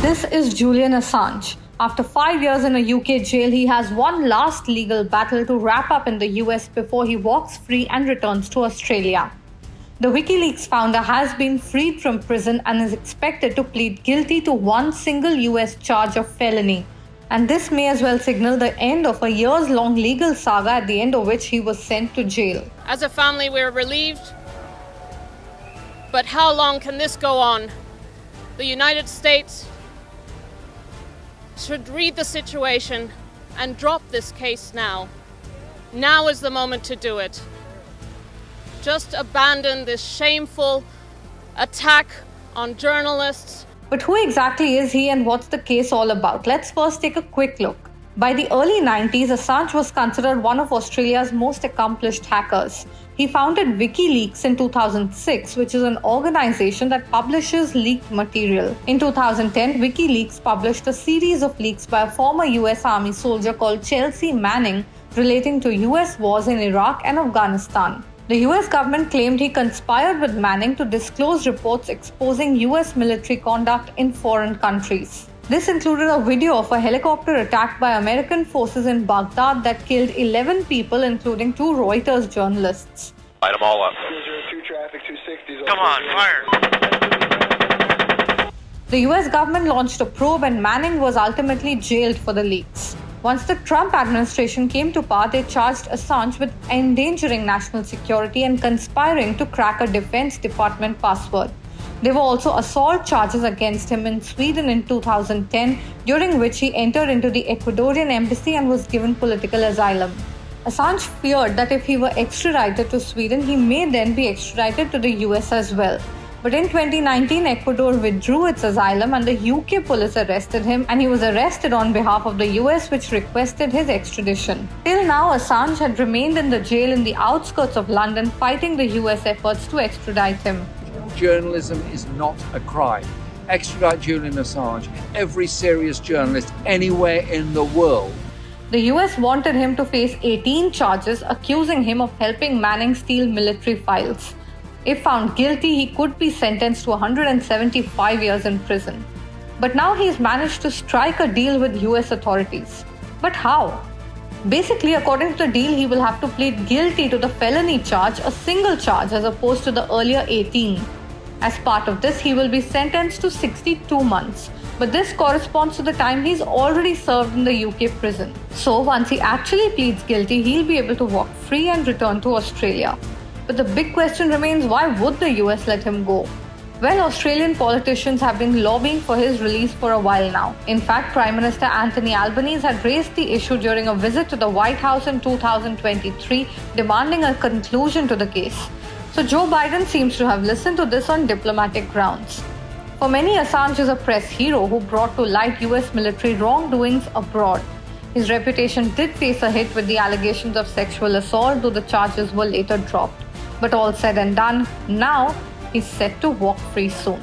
This is Julian Assange. After 5 years in a UK jail, he has one last legal battle to wrap up in the US before he walks free and returns to Australia. The Wikileaks founder has been freed from prison and is expected to plead guilty to one single US charge of felony. And this may as well signal the end of a years-long legal saga, at the end of which he was sent to jail. As a family, we're relieved. But how long can this go on? The United States should read the situation and drop this case now. Now is the moment to do it. Just abandon this shameful attack on journalists. But who exactly is he and what's the case all about? Let's first take a quick look. By the early 90s, Assange was considered one of Australia's most accomplished hackers. He founded Wikileaks in 2006, which is an organization that publishes leaked material. In 2010, Wikileaks published a series of leaks by a former US Army soldier called Chelsea Manning relating to US wars in Iraq and Afghanistan. The US government claimed he conspired with Manning to disclose reports exposing US military conduct in foreign countries. This included a video of a helicopter attack by American forces in Baghdad that killed 11 people, including 2 Reuters journalists. Light them all up. Come on, fire! The US government launched a probe and Manning was ultimately jailed for the leaks. Once the Trump administration came to power, they charged Assange with endangering national security and conspiring to crack a Defense Department password. There were also assault charges against him in Sweden in 2010, during which he entered into the Ecuadorian embassy and was given political asylum. Assange feared that if he were extradited to Sweden, he may then be extradited to the US as well. But in 2019, Ecuador withdrew its asylum and the UK police arrested him, and he was arrested on behalf of the US, which requested his extradition. Till now, Assange had remained in the jail in the outskirts of London, fighting the US efforts to extradite him. Journalism is not a crime. Extradite Julian Assange, every serious journalist anywhere in the world. The US wanted him to face 18 charges, accusing him of helping Manning steal military files. If found guilty, he could be sentenced to 175 years in prison. But now he's managed to strike a deal with US authorities. But how? Basically, according to the deal, he will have to plead guilty to the felony charge, a single charge, as opposed to the earlier 18. As part of this, he will be sentenced to 62 months. But this corresponds to the time he's already served in the UK prison. So once he actually pleads guilty, he'll be able to walk free and return to Australia. But the big question remains, why would the US let him go? Well, Australian politicians have been lobbying for his release for a while now. In fact, Prime Minister Anthony Albanese had raised the issue during a visit to the White House in 2023, demanding a conclusion to the case. So Joe Biden seems to have listened to this on diplomatic grounds. For many, Assange is a press hero who brought to light US military wrongdoings abroad. His reputation did face a hit with the allegations of sexual assault, though the charges were later dropped. But all said and done, now he's set to walk free soon.